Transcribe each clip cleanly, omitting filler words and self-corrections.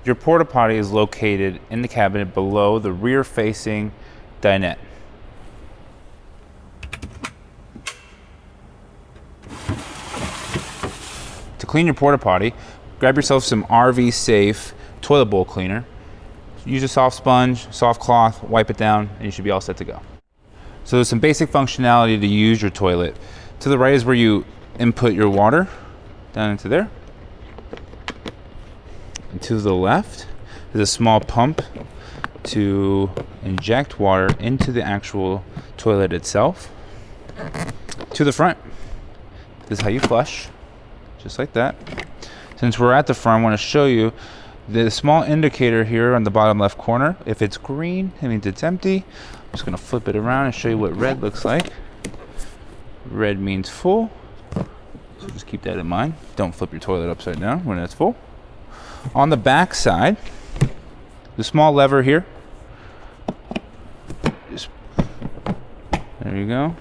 Your porta potty is located in the cabinet below the rear facing dinette. To clean your porta potty, grab yourself some RV safe toilet bowl cleaner. Use a soft sponge, soft cloth, wipe it down, and you should be all set to go. So there's some basic functionality to use your toilet. To the right is where you input your water, down into there. And to the left is a small pump to inject water into the actual toilet itself. To the front, this is how you flush, just like that. Since we're at the front, I want to show you the small indicator here on the bottom left corner. If it's green, it means it's empty. I'm just going to flip it around and show you what red looks like. Red means full, so just keep that in mind. Don't flip your toilet upside down when it's full. On the back side, the small lever here, there you go.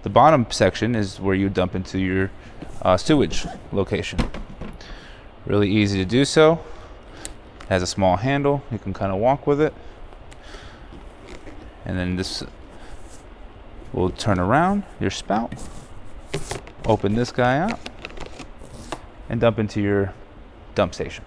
The bottom section is where you dump into your sewage location. Really easy to do so. It has a small handle, you can kind of walk with it. And then this will turn around your spout, open this guy out, and dump into your dump station.